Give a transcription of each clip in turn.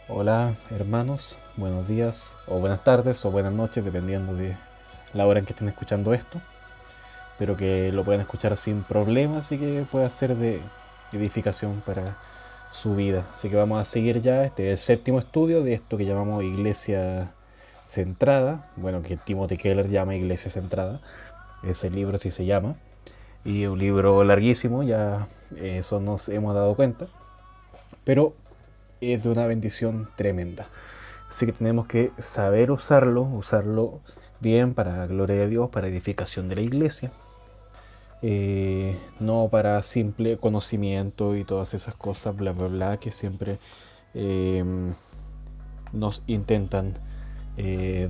Hola hermanos, buenos días o buenas tardes o buenas noches, dependiendo de la hora en que estén escuchando esto. Espero que lo puedan escuchar sin problemas y que pueda ser de edificación para su vida. Así que vamos a seguir ya este el séptimo estudio de esto que llamamos Iglesia Centrada. Bueno, que Timothy Keller llama Iglesia Centrada. Ese libro sí se llama. Y un libro larguísimo, ya eso nos hemos dado cuenta. Pero es de una bendición tremenda. Así que tenemos que saber usarlo bien para la gloria de Dios, para edificación de la iglesia, no para simple conocimiento y todas esas cosas, bla, bla, bla, que siempre eh, nos intentan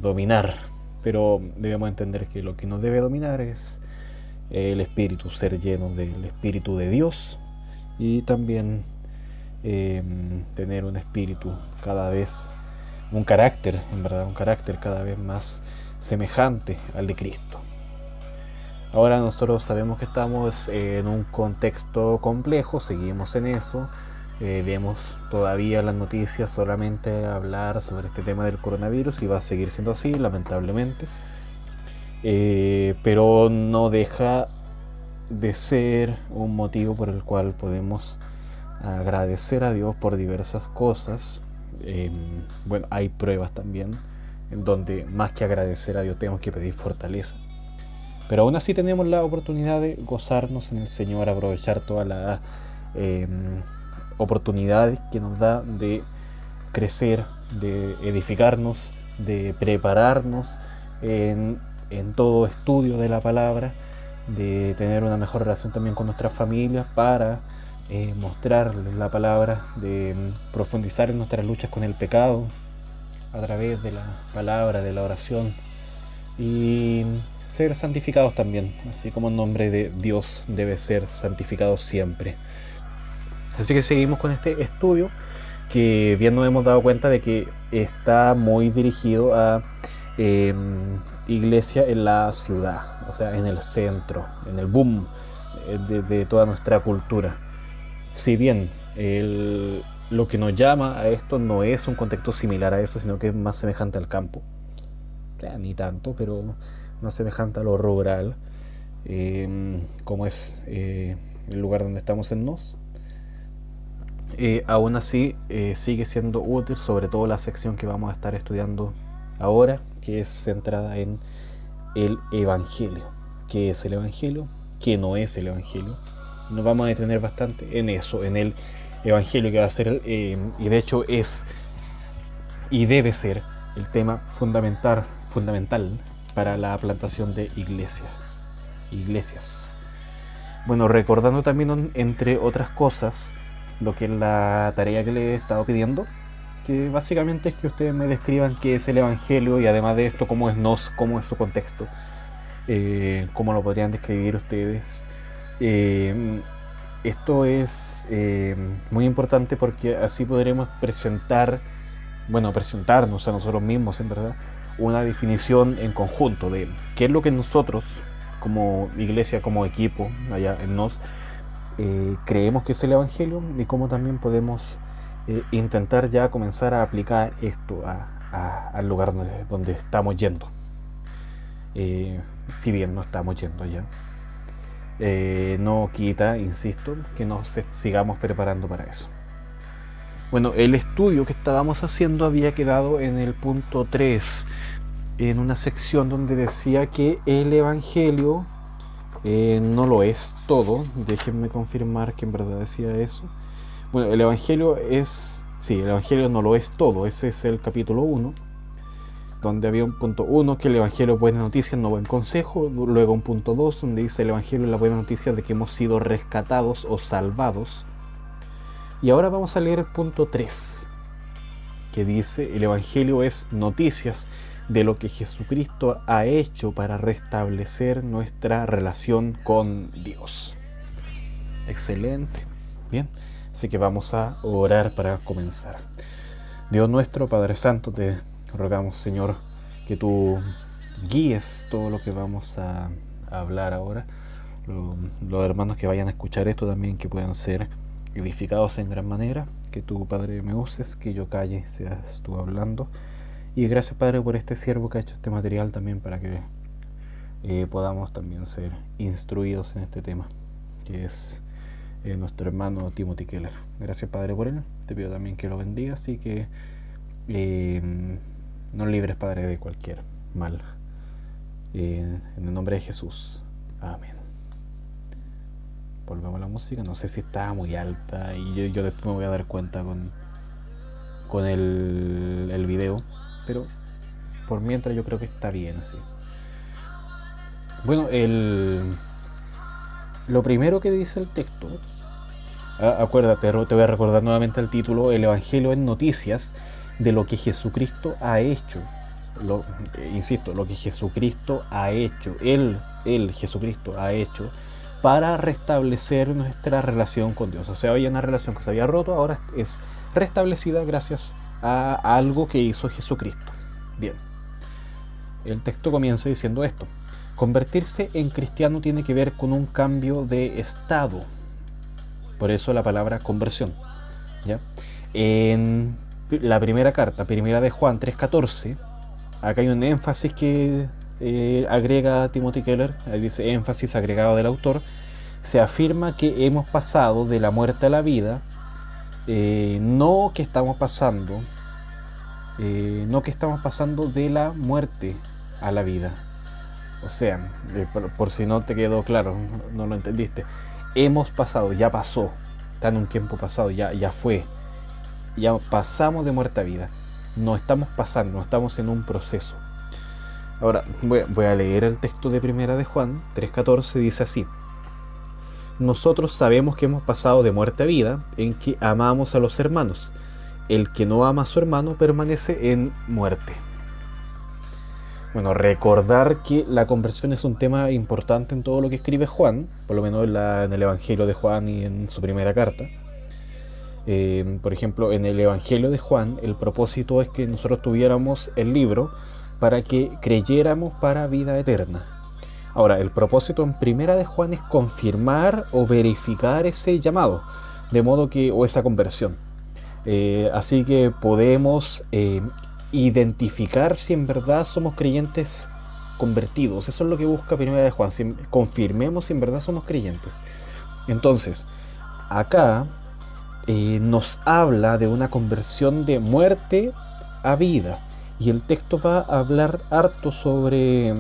dominar. Pero debemos entender que lo que nos debe dominar es el espíritu, ser lleno del espíritu de Dios y también tener un espíritu cada vez, un carácter, en verdad, un carácter cada vez más semejante al de Cristo. Ahora nosotros sabemos que estamos en un contexto complejo, seguimos en eso, vemos todavía las noticias solamente hablar sobre este tema del coronavirus y va a seguir siendo así, lamentablemente, pero no deja de ser un motivo por el cual podemos agradecer a Dios por diversas cosas. Bueno, hay pruebas también en donde más que agradecer a Dios tenemos que pedir fortaleza. Pero aún así tenemos la oportunidad de gozarnos en el Señor, aprovechar todas las eh, oportunidades que nos da de crecer, de edificarnos, de prepararnos en todo estudio de la palabra, de tener una mejor relación también con nuestras familias para mostrarles la palabra, de profundizar en nuestras luchas con el pecado a través de la palabra, de la oración y ser santificados también, así como el nombre de Dios debe ser santificado siempre. Así que seguimos con este estudio que bien nos hemos dado cuenta de que está muy dirigido a eh, iglesia en la ciudad, o sea, en el centro, en el boom de toda nuestra cultura. Si bien lo que nos llama a esto no es un contexto similar a eso, sino que es más semejante al campo. O sea, ni tanto, pero más semejante a lo rural, como es el lugar donde estamos en Nos. Aún así, sigue siendo útil, sobre todo la sección que vamos a estar estudiando ahora, que es centrada en el Evangelio. ¿Qué es el Evangelio? ¿Qué no es el Evangelio? Nos vamos a detener bastante en eso, en el Evangelio que va a ser, y de hecho es y debe ser el tema fundamental para la plantación de iglesias. Bueno, recordando también, entre otras cosas, lo que es la tarea que le he estado pidiendo, que básicamente es que ustedes me describan qué es el Evangelio y además de esto, cómo es Nos, cómo es su contexto, cómo lo podrían describir ustedes. Eh, Esto es muy importante porque así podremos presentarnos a nosotros mismos, en verdad, una definición en conjunto de qué es lo que nosotros, como iglesia, como equipo, allá en Nos, creemos que es el Evangelio y cómo también podemos intentar ya comenzar a aplicar esto al lugar donde estamos yendo. Si bien no estamos yendo allá. No quita, insisto, que nos sigamos preparando para eso. Bueno, el estudio que estábamos haciendo había quedado en el punto 3, en una sección donde decía que el Evangelio no lo es todo. Déjenme confirmar que en verdad decía eso. Bueno, el Evangelio es... Sí, el Evangelio no lo es todo. Ese es el capítulo 1, donde había un punto 1 que el Evangelio es buena noticia, no buen consejo. Luego un punto 2 donde dice el Evangelio es la buena noticia de que hemos sido rescatados o salvados. Y ahora vamos a leer el punto 3, que dice el Evangelio es noticias de lo que Jesucristo ha hecho para restablecer nuestra relación con Dios. Excelente. Bien, así que vamos a orar para comenzar. Dios nuestro, Padre Santo, te rogamos, Señor, que tú guíes todo lo que vamos a hablar ahora. Los hermanos que vayan a escuchar esto también, que puedan ser edificados en gran manera, que tú, Padre, me uses, que yo calle, seas tú hablando. Y gracias, Padre, por este siervo que ha hecho este material también para que podamos también ser instruidos en este tema, que es nuestro hermano Timothy Keller. Gracias, Padre, por él. Te pido también que lo bendigas y que nos libres, Padre, de cualquier mal. En el nombre de Jesús. Amén. Volvemos a la música. No sé si está muy alta y yo después me voy a dar cuenta con el video, pero por mientras yo creo que está bien así. Bueno, lo primero que dice el texto, acuérdate, te voy a recordar nuevamente el título: el Evangelio en noticias de lo que Jesucristo ha hecho. Insisto, lo que Jesucristo ha hecho, él Jesucristo ha hecho para restablecer nuestra relación con Dios. O sea, había una relación que se había roto, ahora es restablecida gracias a algo que hizo Jesucristo. Bien, el texto comienza diciendo esto: convertirse en cristiano tiene que ver con un cambio de estado. Por eso la palabra conversión, ¿ya? En la primera carta, primera de Juan 3:14, acá hay un énfasis que agrega Timothy Keller. Ahí dice énfasis agregado del autor. Se afirma que hemos pasado de la muerte a la vida, no que estamos pasando de la muerte a la vida. O sea, por si no te quedó claro, no lo entendiste, hemos pasado, ya pasó, está en un tiempo pasado, ya fue, ya pasamos de muerte a vida. No estamos pasando, no estamos en un proceso. Ahora voy a leer el texto de primera de Juan 3:14. Dice así: nosotros sabemos que hemos pasado de muerte a vida en que amamos a los hermanos. El que no ama a su hermano permanece en muerte. Bueno, recordar que la conversión es un tema importante en todo lo que escribe Juan, por lo menos en el Evangelio de Juan y en su primera carta. Por ejemplo, en el Evangelio de Juan, el propósito es que nosotros tuviéramos el libro para que creyéramos para vida eterna. Ahora, el propósito en primera de Juan es confirmar o verificar ese llamado, de modo que, o esa conversión. Así que podemos identificar si en verdad somos creyentes convertidos. Eso es lo que busca primera de Juan, confirmemos si en verdad somos creyentes. Entonces, acá nos habla de una conversión de muerte a vida, y el texto va a hablar harto sobre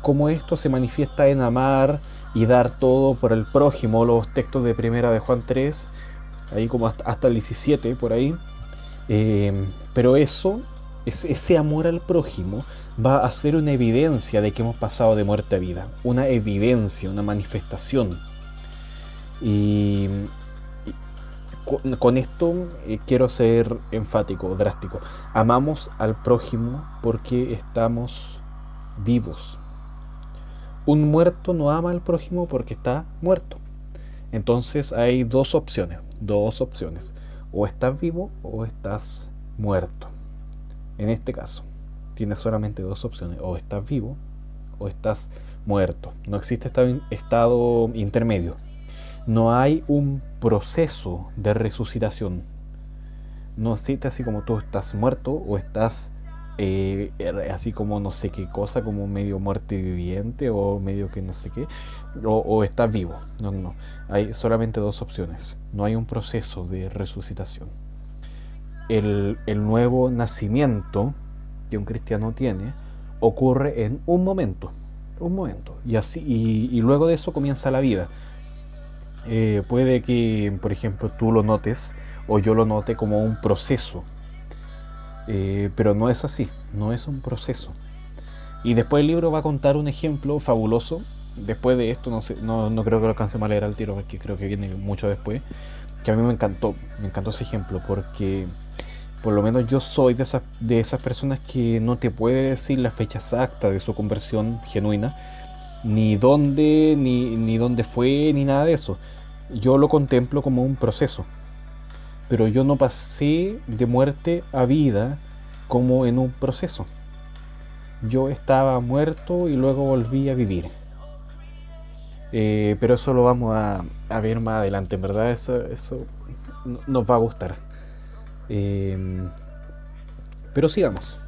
cómo esto se manifiesta en amar y dar todo por el prójimo. Los textos de primera de Juan 3, ahí como hasta el 17 por ahí, pero ese amor al prójimo va a ser una evidencia de que hemos pasado de muerte a vida, una evidencia, una manifestación. Y con esto quiero ser enfático, drástico. Amamos al prójimo porque estamos vivos. Un muerto no ama al prójimo porque está muerto. Entonces hay dos opciones. O estás vivo o estás muerto. En este caso, tienes solamente dos opciones: o estás vivo o estás muerto. No existe estado intermedio. No hay un proceso de resucitación. No existe así como tú estás muerto o estás así como no sé qué cosa, como medio muerte viviente o medio que no sé qué, o estás vivo. No. Hay solamente dos opciones. No hay un proceso de resucitación. El nuevo nacimiento que un cristiano tiene ocurre en un momento, y así, y luego de eso comienza la vida. Puede que, por ejemplo, tú lo notes o yo lo note como un proceso, pero no es así, no es un proceso. Y después el libro va a contar un ejemplo fabuloso. Después de esto, no creo que lo alcancemos a leer al tiro porque creo que viene mucho después, que a mí me encantó ese ejemplo, porque por lo menos yo soy de esas personas que no te puede decir la fecha exacta de su conversión genuina, ni dónde fue, ni nada de eso. Yo lo contemplo como un proceso, pero yo no pasé de muerte a vida como en un proceso. Yo estaba muerto y luego volví a vivir. Pero eso lo vamos a ver más adelante. En verdad eso nos va a gustar. Pero sigamos.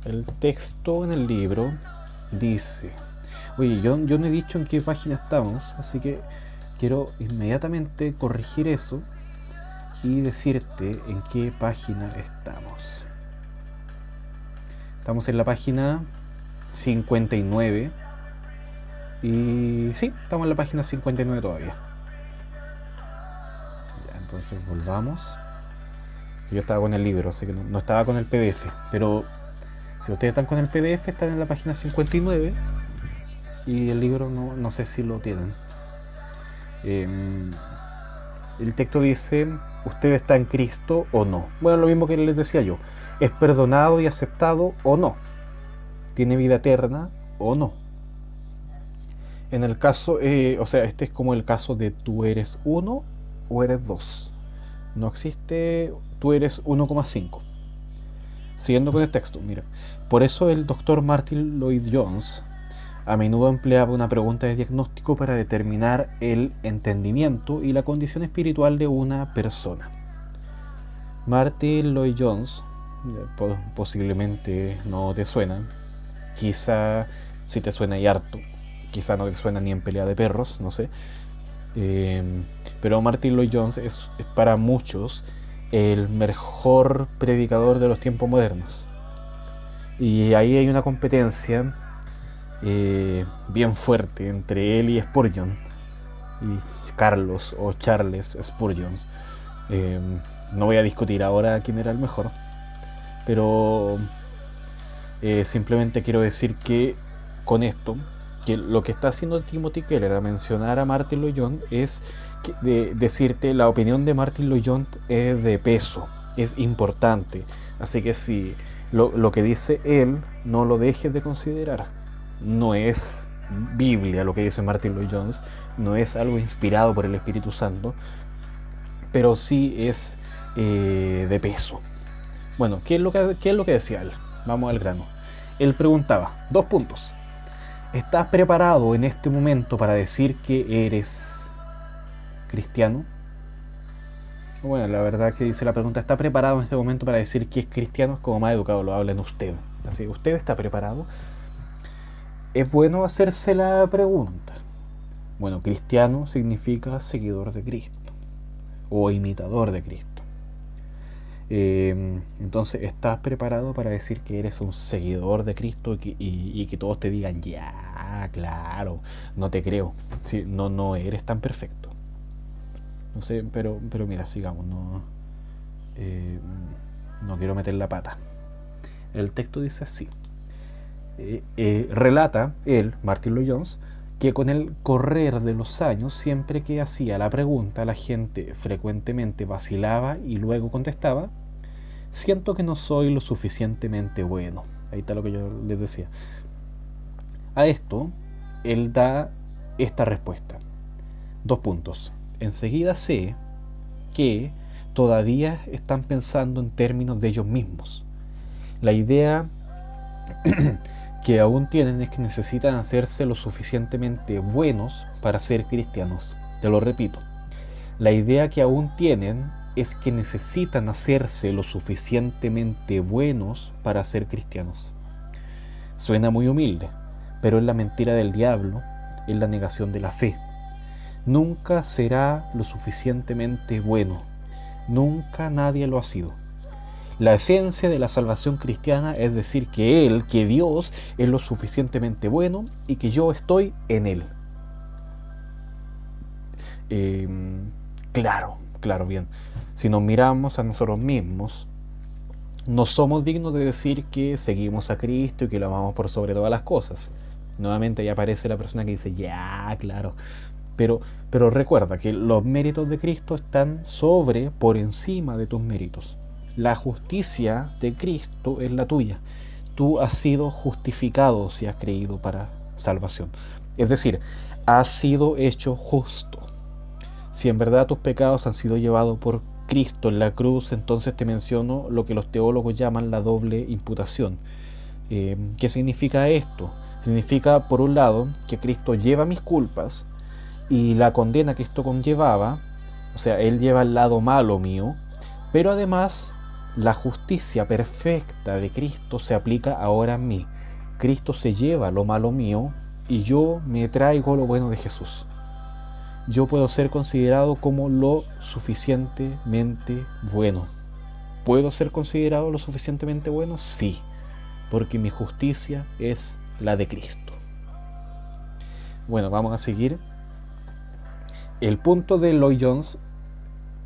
El texto en el libro dice... Oye, yo no he dicho en qué página estamos, así que quiero inmediatamente corregir eso y decirte en qué página estamos. Estamos en la página 59. Y sí, estamos en la página 59 todavía. Ya, entonces volvamos. Yo estaba con el libro, así que no estaba con el PDF. Pero si ustedes están con el PDF, están en la página 59. Y el libro no sé si lo tienen. El texto dice: ¿usted está en Cristo o no? Bueno, lo mismo que les decía yo. ¿Es perdonado y aceptado o no? ¿Tiene vida eterna o no? En el caso, este es como el caso de tú eres 1 o eres 2. No existe tú eres 1,5. Siguiendo con el texto, mira. Por eso el doctor Martin Lloyd-Jones a menudo empleaba una pregunta de diagnóstico para determinar el entendimiento y la condición espiritual de una persona. Martin Lloyd-Jones, posiblemente no te suena, quizá si te suena y harto, quizá no te suena ni en pelea de perros, no sé. Pero Martin Lloyd-Jones es para muchos el mejor predicador de los tiempos modernos. Y ahí hay una competencia bien fuerte entre él y Spurgeon, y Carlos o Charles Spurgeon. No voy a discutir ahora quién era el mejor, pero simplemente quiero decir que con esto, que lo que está haciendo Timothy Keller a mencionar a Martin Lloyd-Jones es decirte la opinión de Martin Lloyd-Jones es de peso, es importante, así que si lo que dice él no lo dejes de considerar. No es Biblia lo que dice Martin Lloyd-Jones, no es algo inspirado por el Espíritu Santo, pero sí es de peso. Bueno, ¿qué es lo que decía él? Vamos al grano. Él preguntaba, 2 puntos. ¿Estás preparado en este momento para decir que eres cristiano? Bueno, la verdad que dice la pregunta, ¿está preparado en este momento para decir que es cristiano? Es como más educado lo habla en usted. Así, ¿usted está preparado? Es bueno hacerse la pregunta. Bueno, cristiano significa seguidor de Cristo o imitador de Cristo. Entonces, ¿estás preparado para decir que eres un seguidor de Cristo y que todos te digan, ya, claro, no te creo, sí, no eres tan perfecto? No sé, pero mira, sigamos, no quiero meter la pata. El texto dice así. Relata él, Martin Lloyd-Jones, que con el correr de los años, siempre que hacía la pregunta, la gente frecuentemente vacilaba y luego contestaba: siento que no soy lo suficientemente bueno. Ahí está lo que yo les decía. A esto, él da esta respuesta. 2 puntos. Enseguida sé que todavía están pensando en términos de ellos mismos. La idea que aún tienen es que necesitan hacerse lo suficientemente buenos para ser cristianos. Te lo repito. La idea que aún tienen es que necesitan hacerse lo suficientemente buenos para ser cristianos. Suena muy humilde, pero es la mentira del diablo, es la negación de la fe. Nunca será lo suficientemente bueno. Nunca nadie lo ha sido. La esencia de la salvación cristiana es decir que Dios es lo suficientemente bueno y que yo estoy en Él. Claro, bien. Si nos miramos a nosotros mismos, no somos dignos de decir que seguimos a Cristo y que lo amamos por sobre todas las cosas. Nuevamente ahí aparece la persona que dice, ya, claro. Pero recuerda que los méritos de Cristo están por encima de tus méritos. La justicia de Cristo es la tuya. Tú has sido justificado si has creído para salvación. Es decir, has sido hecho justo. Si en verdad tus pecados han sido llevados por Cristo en la cruz, entonces te menciono lo que los teólogos llaman la doble imputación. ¿Qué significa esto? Significa, por un lado, que Cristo lleva mis culpas y la condena que esto conllevaba, O sea, Él lleva el lado malo mío, pero además la justicia perfecta de Cristo se aplica ahora a mí. Cristo se lleva lo malo mío y yo me traigo lo bueno de Jesús. Yo puedo ser considerado como lo suficientemente bueno. ¿Puedo ser considerado lo suficientemente bueno? Sí, porque mi justicia es la de Cristo. Bueno, vamos a seguir. El punto de Lloyd Jones,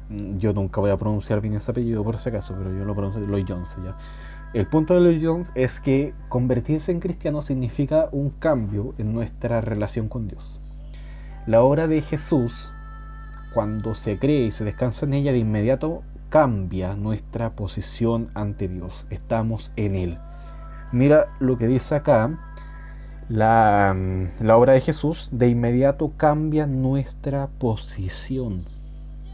yo nunca voy a pronunciar bien ese apellido por si acaso, pero yo lo pronuncio Lloyd Jones ya. El punto de Lloyd Jones es que convertirse en cristiano significa un cambio en nuestra relación con Dios. La obra de Jesús, cuando se cree y se descansa en ella, de inmediato cambia nuestra posición ante Dios. Estamos en Él. Mira lo que dice acá. La obra de Jesús de inmediato cambia nuestra posición.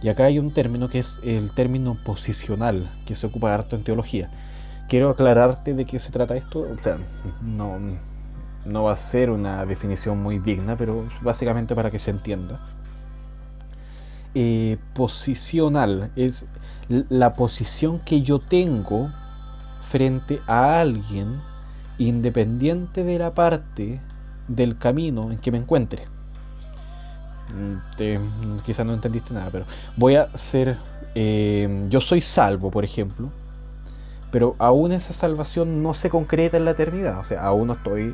Y acá hay un término que es el término posicional, que se ocupa harto en teología. Quiero aclararte de qué se trata esto. O sea, no va a ser una definición muy digna, pero básicamente para que se entienda. Posicional es la posición que yo tengo frente a alguien, independiente de la parte del camino en que me encuentre. Quizás no entendiste nada, pero voy a ser... yo soy salvo, por ejemplo, pero aún esa salvación no se concreta en la eternidad. O sea, aún no estoy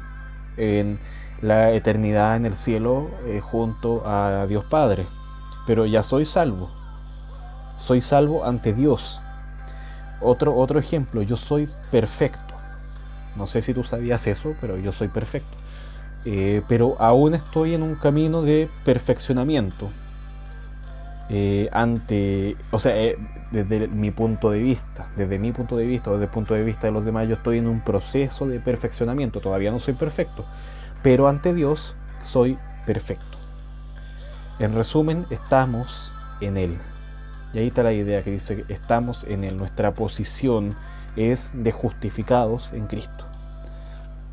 en la eternidad en el cielo junto a Dios Padre, pero ya soy salvo. Soy salvo ante Dios. Otro ejemplo, yo soy perfecto. No sé si tú sabías eso, pero yo soy perfecto. Pero aún estoy en un camino de perfeccionamiento. Desde mi punto de vista, o desde el punto de vista de los demás, yo estoy en un proceso de perfeccionamiento. Todavía no soy perfecto, pero ante Dios soy perfecto. En resumen, estamos en Él. Y ahí está la idea que dice que estamos en Él. Nuestra posición es de justificados en Cristo.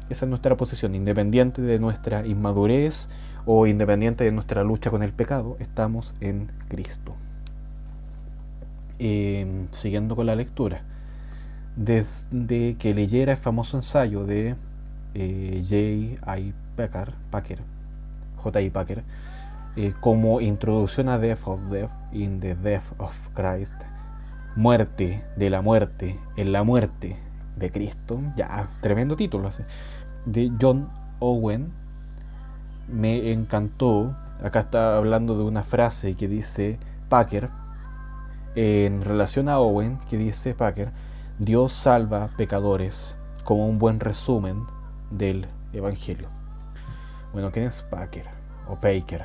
Esa es nuestra posición, independiente de nuestra inmadurez o independiente de nuestra lucha con el pecado, estamos en Cristo. Siguiendo con la lectura, desde que leyera el famoso ensayo de J.I. Packer, como introducción a Death of Death in the Death of Christ, muerte de la muerte en la muerte de Cristo, ya, tremendo título, de John Owen, me encantó. Acá está hablando de una frase que dice Packer en relación a Owen, que dice Packer: Dios salva pecadores, como un buen resumen del Evangelio. Bueno, ¿quién es Packer o Packer?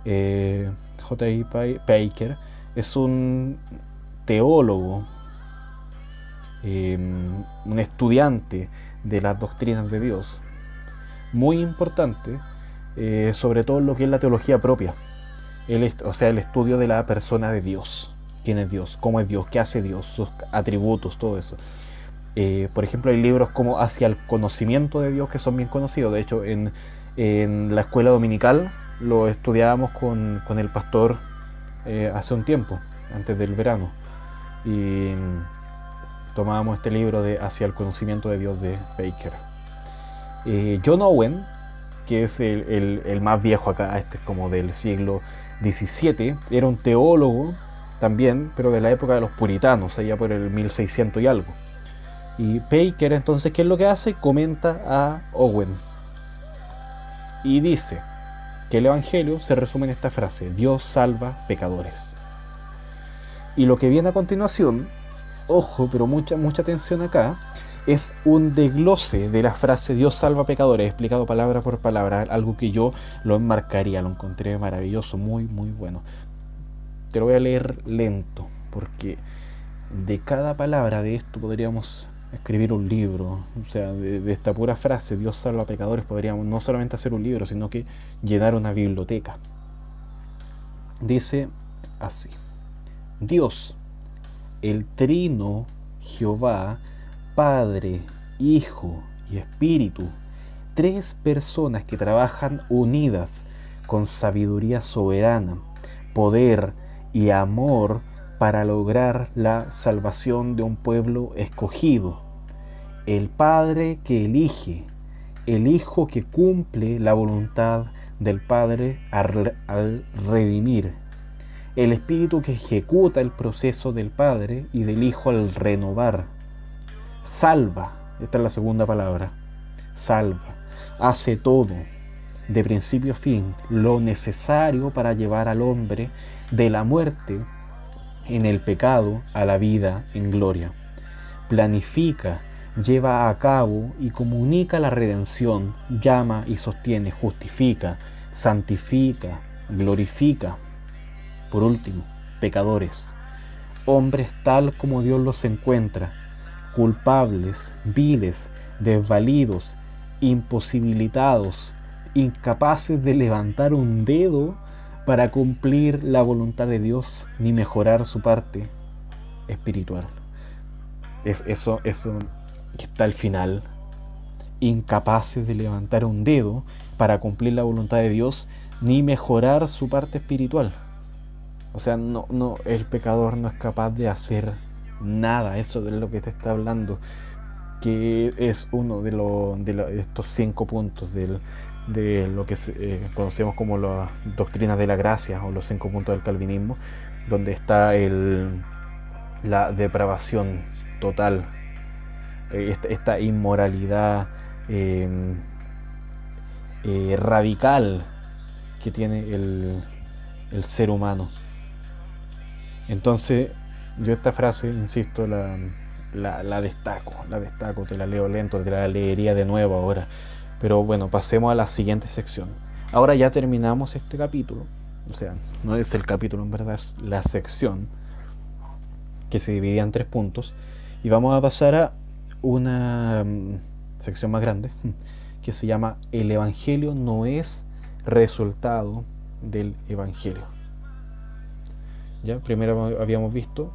J.I. Packer es un teólogo, un estudiante de las doctrinas de Dios, muy importante, sobre todo lo que es la teología propia, el estudio de la persona de Dios. ¿Quién es Dios? ¿Cómo es Dios? ¿Qué hace Dios? Sus atributos, todo eso. Por ejemplo, hay libros como Hacia el conocimiento de Dios, que son bien conocidos. De hecho, en la escuela dominical lo estudiábamos con el pastor hace un tiempo, antes del verano, y tomábamos este libro de Hacia el conocimiento de Dios de Packer. John Owen, que es el más viejo acá, este es como del siglo XVII, era un teólogo también, pero de la época de los puritanos, allá por el 1600 y algo. Y Packer, entonces, ¿qué es lo que hace? Comenta a Owen y dice que el Evangelio se resume en esta frase: Dios salva pecadores. Y lo que viene a continuación, ojo, pero mucha atención acá, es un desglose de la frase Dios salva pecadores, explicado palabra por palabra, algo que yo lo enmarcaría, lo encontré maravilloso, muy bueno. Te lo voy a leer lento, porque de cada palabra de esto podríamos escribir un libro. O sea, de esta pura frase Dios salva pecadores podríamos no solamente hacer un libro, sino que llenar una biblioteca. Dice así: Dios, el trino Jehová, Padre, Hijo y Espíritu, tres personas que trabajan unidas con sabiduría soberana, poder y amor para lograr la salvación de un pueblo escogido. El Padre que elige, el Hijo que cumple la voluntad del Padre al redimir, el Espíritu que ejecuta el proceso del Padre y del Hijo al renovar. Salva, esta es la segunda palabra, salva, hace todo, de principio a fin, lo necesario para llevar al hombre de la muerte en el pecado a la vida en gloria. Planifica, lleva a cabo y comunica la redención, llama y sostiene, justifica, santifica, glorifica. Por último, pecadores, hombres tal como Dios los encuentra, culpables, viles, desvalidos, imposibilitados, incapaces de levantar un dedo para cumplir la voluntad de Dios ni mejorar su parte espiritual. Es eso que está al final. Incapaces de levantar un dedo para cumplir la voluntad de Dios ni mejorar su parte espiritual. O sea, el pecador no es capaz de hacer nada. Eso de lo que te está hablando, que es uno de estos 5 puntos de lo que conocemos como las doctrinas de la gracia, o los 5 puntos del calvinismo, donde está la depravación total, esta inmoralidad radical que tiene el ser humano. Entonces, yo esta frase, insisto, la destaco, te la leo lento, te la leería de nuevo ahora. Pero bueno, pasemos a la siguiente sección. Ahora ya terminamos este capítulo, o sea, no es el capítulo en verdad, es la sección que se dividía en 3 puntos. Y vamos a pasar a una sección más grande, que se llama El Evangelio no es resultado del Evangelio. Ya, primero habíamos visto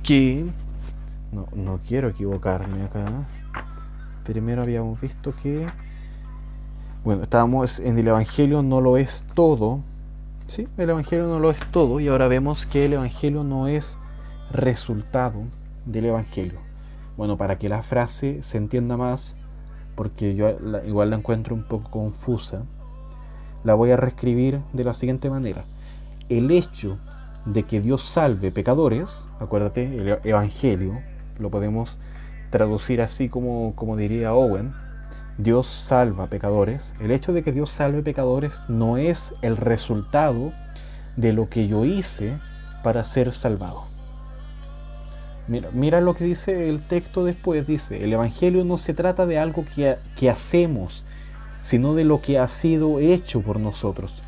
que, no quiero equivocarme acá, primero habíamos visto que, bueno, estábamos en el Evangelio no lo es todo, ¿sí? El Evangelio no lo es todo, y ahora vemos que el Evangelio no es resultado del Evangelio. Bueno, para que la frase se entienda más, porque yo igual la encuentro un poco confusa, la voy a reescribir de la siguiente manera. El hecho de que Dios salve pecadores, acuérdate, el Evangelio lo podemos traducir así como diría Owen, Dios salva pecadores. El hecho de que Dios salve pecadores no es el resultado de lo que yo hice para ser salvado. Mira lo que dice el texto después, dice, el Evangelio no se trata de algo que hacemos, sino de lo que ha sido hecho por nosotros.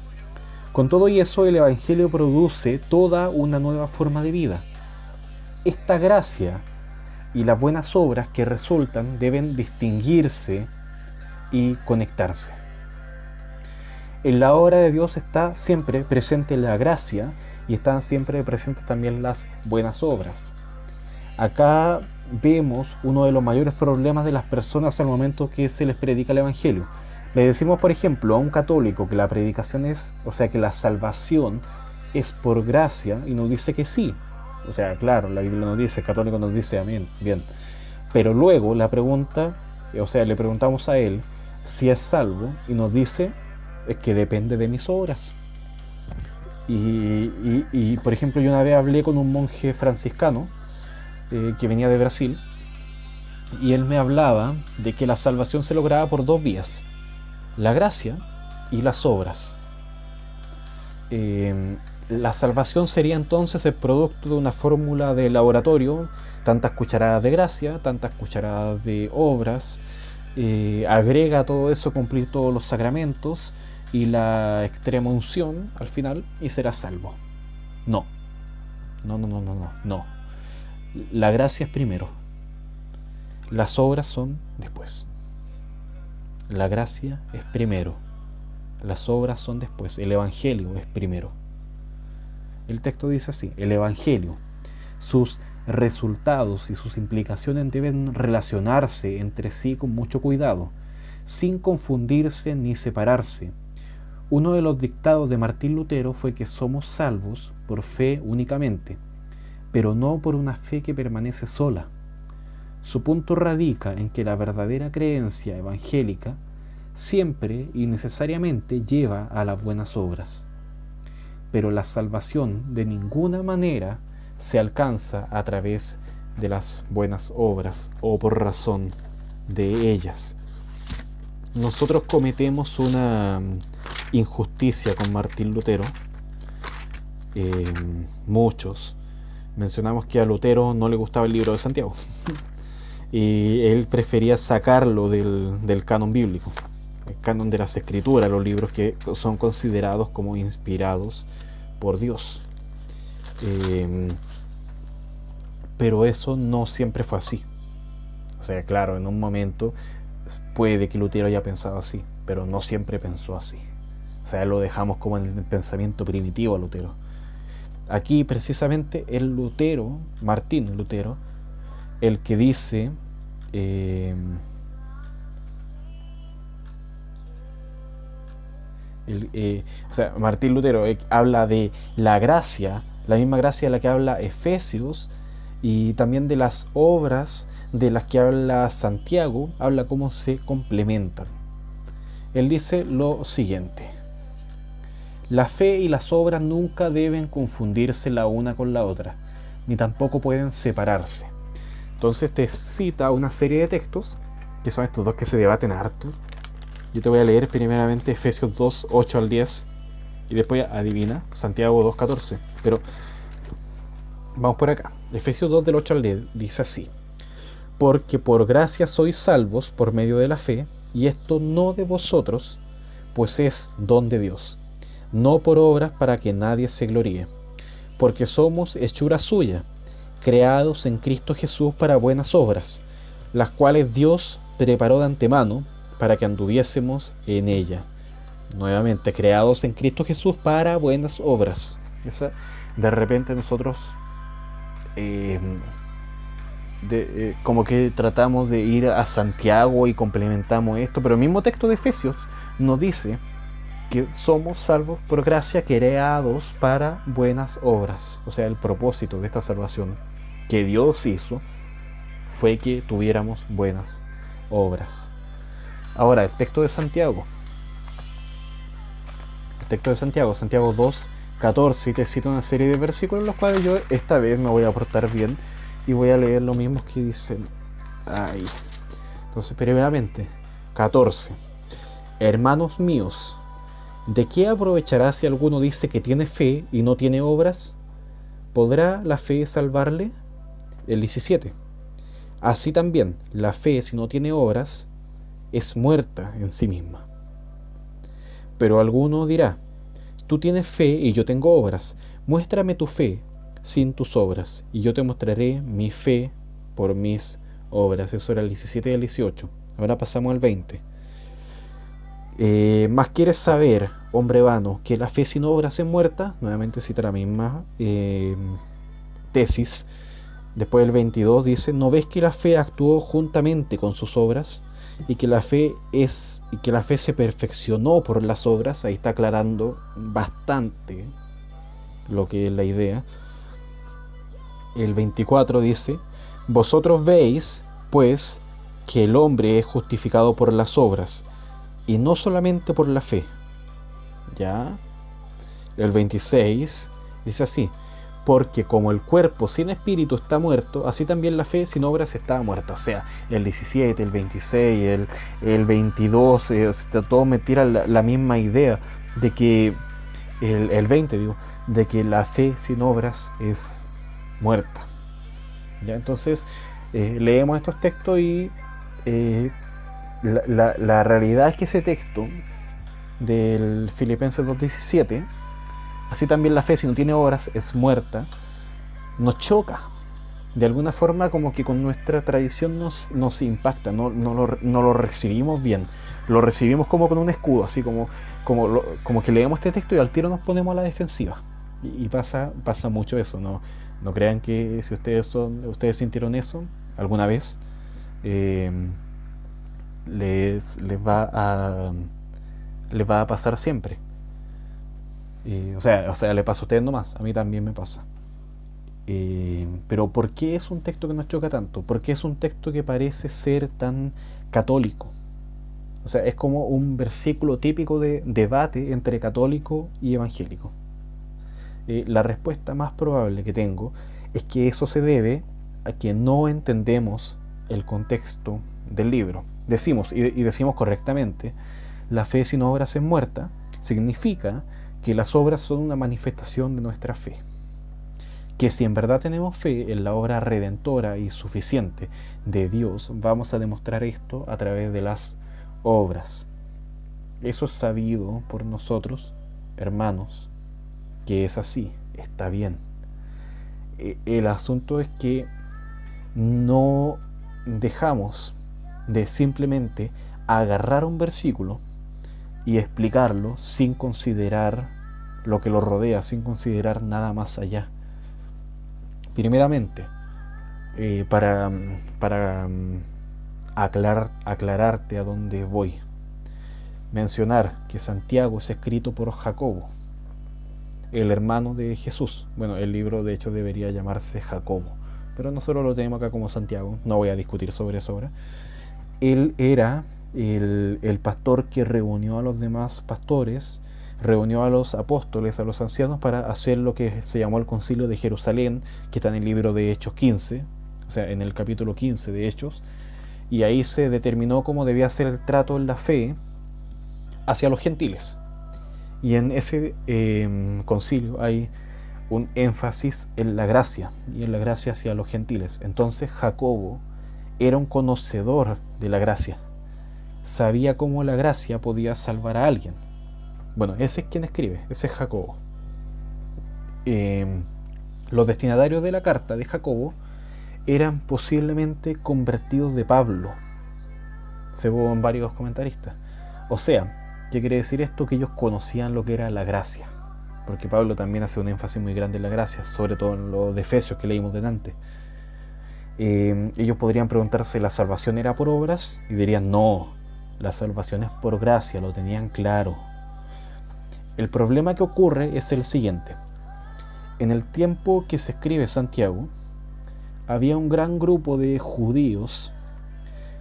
Con todo y eso, el Evangelio produce toda una nueva forma de vida. Esta gracia y las buenas obras que resultan deben distinguirse y conectarse. En la obra de Dios está siempre presente la gracia y están siempre presentes también las buenas obras. Acá vemos uno de los mayores problemas de las personas al momento que se les predica el Evangelio. Le decimos, por ejemplo, a un católico que la predicación es, o sea, que la salvación es por gracia, y nos dice que sí. O sea, claro, la Biblia nos dice, el católico nos dice amén, bien. Pero luego la pregunta, o sea, le preguntamos a él si es salvo, y nos dice, es que depende de mis obras. Y por ejemplo, yo una vez hablé con un monje franciscano que venía de Brasil, y él me hablaba de que la salvación se lograba por 2 vías: la gracia y las obras. La salvación sería entonces el producto de una fórmula de laboratorio: tantas cucharadas de gracia, tantas cucharadas de obras, agrega a todo eso cumplir todos los sacramentos y la extrema unción al final y será salvo. No. La gracia es primero, las obras son después. La gracia es primero, las obras son después. El Evangelio es primero. El texto dice así: el Evangelio, sus resultados y sus implicaciones deben relacionarse entre sí con mucho cuidado, sin confundirse ni separarse. Uno de los dictados de Martín Lutero fue que somos salvos por fe únicamente, pero no por una fe que permanece sola. Su punto radica en que la verdadera creencia evangélica siempre y necesariamente lleva a las buenas obras. Pero la salvación de ninguna manera se alcanza a través de las buenas obras o por razón de ellas. Nosotros cometemos una injusticia con Martín Lutero. Muchos mencionamos que a Lutero no le gustaba el libro de Santiago y él prefería sacarlo del canon bíblico, el canon de las escrituras, los libros que son considerados como inspirados por Dios. Pero eso no siempre fue así. O sea, claro, en un momento puede que Lutero haya pensado así, pero no siempre pensó así. O sea, lo dejamos como en el pensamiento primitivo a Lutero. Aquí precisamente el Lutero, Martín Lutero, el que dice o sea, Martín Lutero habla de la gracia, la misma gracia de la que habla Efesios, y también de las obras de las que habla Santiago, habla cómo se complementan. Él dice lo siguiente: la fe y las obras nunca deben confundirse la una con la otra, ni tampoco pueden separarse. Entonces te cita una serie de textos, que son estos dos que se debaten harto. Yo te voy a leer primeramente Efesios 2, 8 al 10, y después adivina, Santiago 2, 14. Pero vamos por acá. Efesios 2 del 8 al 10 dice así: porque por gracia sois salvos por medio de la fe, y esto no de vosotros, pues es don de Dios, no por obras para que nadie se gloríe, porque somos hechura suya, creados en Cristo Jesús para buenas obras, las cuales Dios preparó de antemano para que anduviésemos en ella. Nuevamente, creados en Cristo Jesús para buenas obras. De repente nosotros como que tratamos de ir a Santiago y complementamos esto, pero el mismo texto de Efesios nos dice que somos salvos por gracia, creados para buenas obras. O sea, el propósito de esta salvación que Dios hizo fue que tuviéramos buenas obras. Ahora, el texto de Santiago. Santiago 2, 14, y te cita una serie de versículos, los cuales yo esta vez me voy a portar bien y voy a leer lo mismo que dicen ahí. Entonces, primeramente, 14. Hermanos míos, ¿de qué aprovechará si alguno dice que tiene fe y no tiene obras? ¿Podrá la fe salvarle? El 17. Así también, la fe, si no tiene obras, es muerta en sí misma. Pero alguno dirá: tú tienes fe y yo tengo obras. Muéstrame tu fe sin tus obras, y yo te mostraré mi fe por mis obras. Eso era el 17 y el 18. Ahora pasamos al 20. Más quieres saber, hombre vano, que la fe sin obras es muerta. Nuevamente cita la misma tesis. Después del 22 dice: ¿no ves que la fe actuó juntamente con sus obras? Y que la fe se perfeccionó por las obras. Ahí está aclarando bastante lo que es la idea. El 24 dice: vosotros veis, pues, que el hombre es justificado por las obras, y no solamente por la fe. ¿Ya? El 26 dice así: porque como el cuerpo sin espíritu está muerto, así también la fe sin obras está muerta. O sea, el 17, el 26, el 22, todo me tira la misma idea de que el 20, digo, de que la fe sin obras es muerta. ¿Ya? Entonces, leemos estos textos y la realidad es que ese texto del Filipenses 2:17, así también la fe, si no tiene obras, es muerta, nos choca. De alguna forma, como que con nuestra tradición nos impacta, no lo recibimos bien. Lo recibimos como con un escudo, así como que leemos este texto y al tiro nos ponemos a la defensiva. Y pasa mucho eso. No crean que si ustedes sintieron eso alguna vez, les va a pasar siempre. O sea, le pasa a ustedes nomás, a mí también me pasa. Pero ¿por qué es un texto que nos choca tanto? ¿Por qué es un texto que parece ser tan católico? O sea, es como un versículo típico de debate entre católico y evangélico. La respuesta más probable que tengo es que eso se debe a que no entendemos el contexto del libro. Decimos, y decimos correctamente, la fe sin obras es muerta, significa que las obras son una manifestación de nuestra fe. Que si en verdad tenemos fe en la obra redentora y suficiente de Dios, vamos a demostrar esto a través de las obras. Eso es sabido por nosotros, hermanos, que es así, está bien. El asunto es que no dejamos de simplemente agarrar un versículo y explicarlo sin considerar lo que lo rodea, sin considerar nada más allá. Primeramente, para aclararte a dónde voy, mencionar que Santiago es escrito por Jacobo, el hermano de Jesús. Bueno, el libro de hecho debería llamarse Jacobo, pero nosotros lo tenemos acá como Santiago, no voy a discutir sobre eso ahora. Él era el pastor que reunió a los demás pastores, reunió a los apóstoles, a los ancianos, para hacer lo que se llamó el Concilio de Jerusalén, que está en el libro de Hechos 15, o sea, en el capítulo 15 de Hechos, y ahí se determinó cómo debía ser el trato en la fe hacia los gentiles. Y en ese concilio hay un énfasis en la gracia, y en la gracia hacia los gentiles. Entonces Jacobo era un conocedor de la gracia, sabía cómo la gracia podía salvar a alguien. Bueno, ese es quien escribe, ese es Jacobo. Los destinatarios de la carta de Jacobo eran posiblemente convertidos de Pablo, según varios comentaristas. O sea, ¿qué quiere decir esto? Que ellos conocían lo que era la gracia, porque Pablo también hace un énfasis muy grande en la gracia, sobre todo en los de Efesios que leímos delante. Ellos podrían preguntarse, ¿la salvación era por obras? Y dirían, no, la salvación es por gracia, lo tenían claro. El problema que ocurre es el siguiente. En el tiempo que se escribe Santiago, había un gran grupo de judíos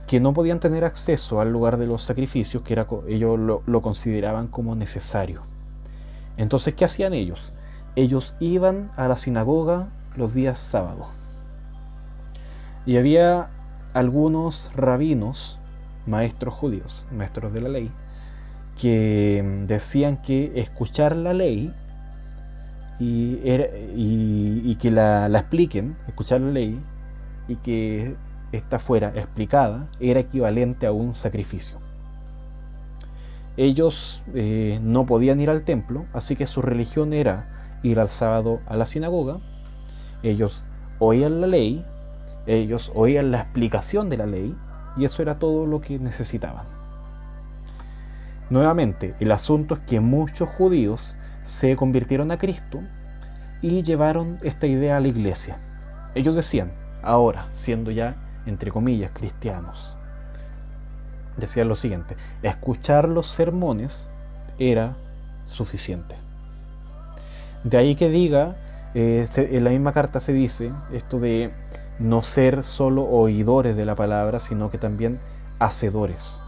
que no podían tener acceso al lugar de los sacrificios, que ellos lo consideraban como necesario. Entonces, ¿qué hacían ellos? Ellos iban a la sinagoga los días sábados. Y había algunos rabinos, maestros judíos, maestros de la ley, que decían que escuchar la ley y que la expliquen, escuchar la ley y que esta fuera explicada, era equivalente a un sacrificio. Ellos no podían ir al templo, así que su religión era ir al sábado a la sinagoga. Ellos oían la ley, ellos oían la explicación de la ley, y eso era todo lo que necesitaban. Nuevamente, el asunto es que muchos judíos se convirtieron a Cristo y llevaron esta idea a la iglesia. Ellos decían, ahora, siendo ya, entre comillas, cristianos, decían lo siguiente: escuchar los sermones era suficiente. De ahí que diga, en la misma carta se dice esto de no ser solo oidores de la palabra, sino que también hacedores.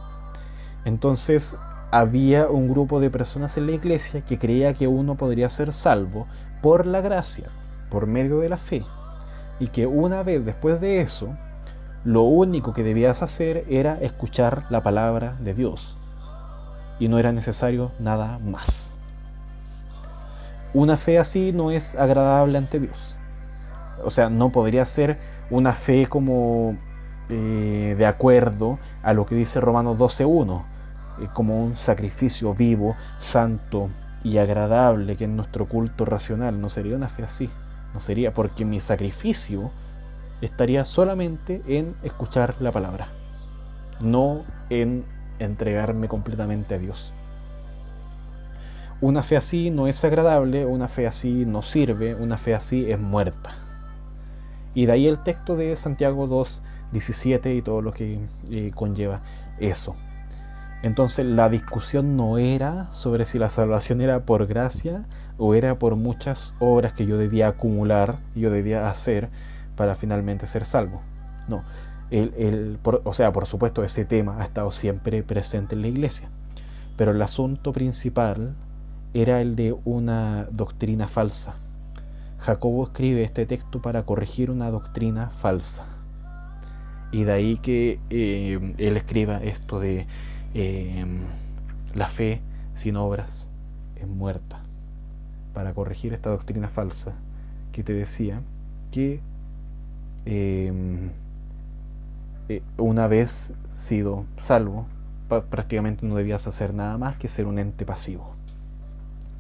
Entonces, había un grupo de personas en la iglesia que creía que uno podría ser salvo por la gracia, por medio de la fe, y que una vez después de eso, lo único que debías hacer era escuchar la palabra de Dios, y no era necesario nada más. Una fe así no es agradable ante Dios. O sea, no podría ser una fe como de acuerdo a lo que dice Romanos 12:1, como un sacrificio vivo, santo y agradable, que es nuestro culto racional. No sería una fe así, no sería, porque mi sacrificio estaría solamente en escuchar la palabra, no en entregarme completamente a Dios. Una fe así no es agradable, una fe así no sirve, una fe así es muerta. Y de ahí el texto de Santiago 2:17 y todo lo que conlleva eso. Entonces la discusión no era sobre si la salvación era por gracia o era por muchas obras que yo debía acumular, yo debía hacer para finalmente ser salvo. No, o sea, por supuesto ese tema ha estado siempre presente en la iglesia, pero el asunto principal era el de una doctrina falsa. Jacobo escribe este texto para corregir una doctrina falsa. Y de ahí que él escriba esto de la fe sin obras es muerta, para corregir esta doctrina falsa que te decía que una vez sido salvo, prácticamente no debías hacer nada más que ser un ente pasivo.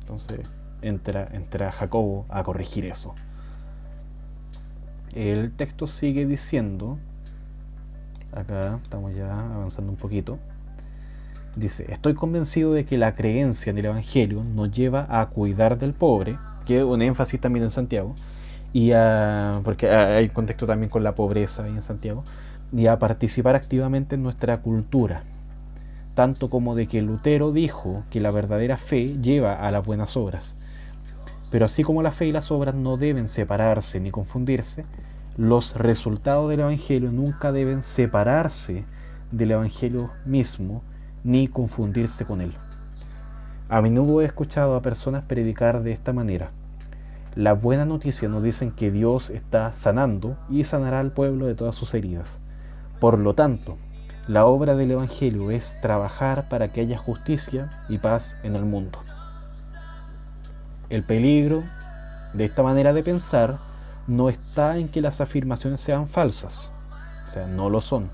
Entonces entra Jacobo a corregir eso. El texto sigue diciendo, acá estamos ya avanzando un poquito, dice: estoy convencido de que la creencia en el Evangelio nos lleva a cuidar del pobre, que es un énfasis también en Santiago, porque hay contexto también con la pobreza ahí en Santiago, y a participar activamente en nuestra cultura, tanto como de que Lutero dijo que la verdadera fe lleva a las buenas obras. Pero así como la fe y las obras no deben separarse ni confundirse, los resultados del Evangelio nunca deben separarse del Evangelio mismo ni confundirse con él. A menudo he escuchado a personas predicar de esta manera: la buena noticia nos dicen que Dios está sanando y sanará al pueblo de todas sus heridas. Por lo tanto, la obra del Evangelio es trabajar para que haya justicia y paz en el mundo. El peligro de esta manera de pensar no está en que las afirmaciones sean falsas, o sea, no lo son,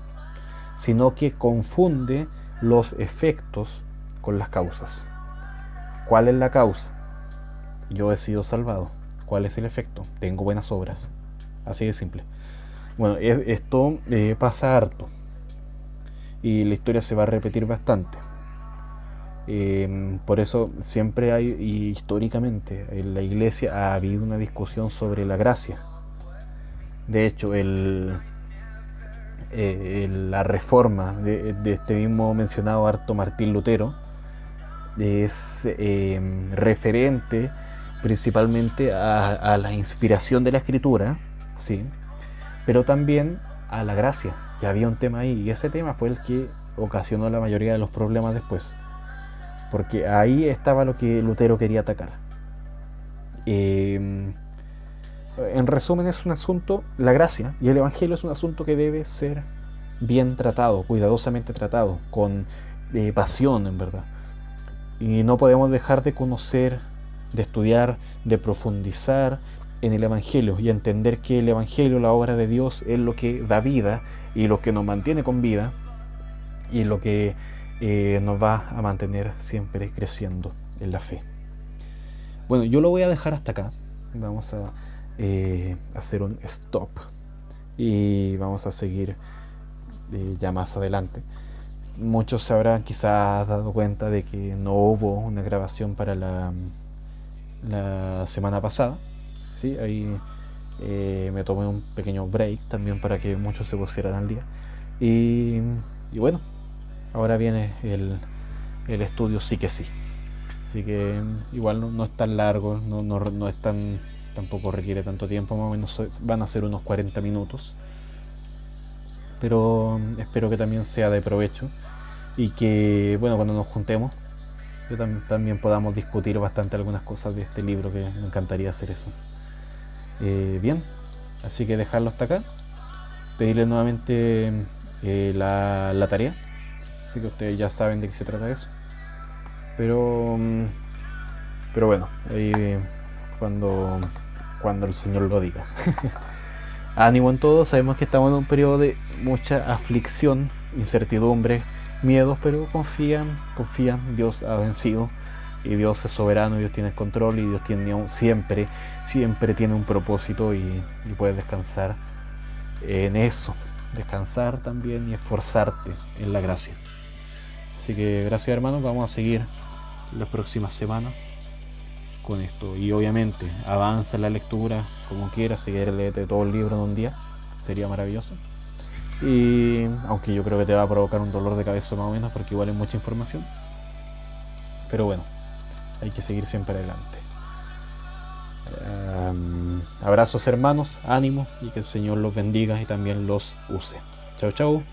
sino que confunde los efectos con las causas. ¿Cuál es la causa? Yo he sido salvado. ¿Cuál es el efecto? Tengo buenas obras. Así de simple. Bueno, esto pasa harto y la historia se va a repetir bastante. Por eso siempre hay, y históricamente en la iglesia ha habido una discusión sobre la gracia. De hecho, la reforma de este mismo mencionado harto Martín Lutero es referente principalmente a la inspiración de la escritura, ¿sí? Pero también a la gracia, que había un tema ahí, y ese tema fue el que ocasionó la mayoría de los problemas después, porque ahí estaba lo que Lutero quería atacar. En resumen, es un asunto, la gracia y el Evangelio es un asunto que debe ser bien tratado, cuidadosamente tratado, con pasión, en verdad. Y no podemos dejar de conocer, de estudiar, de profundizar en el Evangelio y entender que el Evangelio, la obra de Dios, es lo que da vida y lo que nos mantiene con vida y lo que nos va a mantener siempre creciendo en la fe. Bueno, yo lo voy a dejar hasta acá. Vamos a hacer un stop y vamos a seguir ya más adelante. Muchos se habrán quizás dado cuenta de que no hubo una grabación para la semana pasada, ¿sí? Ahí me tomé un pequeño break también para que muchos se pusieran al día y bueno, ahora viene el estudio sí que sí, así que igual no es tan largo, no es tan, tampoco requiere tanto tiempo, más o menos van a ser unos 40 minutos, pero espero que también sea de provecho y que, bueno, cuando nos juntemos yo también podamos discutir bastante algunas cosas de este libro, que me encantaría hacer eso. Bien, así que dejarlo hasta acá, pedirle nuevamente la tarea, así que ustedes ya saben de qué se trata eso, pero bueno, ahí cuando el Señor lo diga. Ánimo en todo, sabemos que estamos en un periodo de mucha aflicción, incertidumbre, miedos, pero confía, Dios ha vencido y Dios es soberano, Dios tiene el control y Dios tiene siempre tiene un propósito y puedes descansar en eso, descansar también y esforzarte en la gracia. Así que gracias, hermanos, vamos a seguir las próximas semanas con esto y obviamente avanza en la lectura como quieras, si quieres leerte todo el libro en un día sería maravilloso. Y aunque yo creo que te va a provocar un dolor de cabeza más o menos, porque igual es mucha información. Pero bueno, hay que seguir siempre adelante. Abrazos hermanos, ánimo y que el Señor los bendiga y también los use. Chau chau.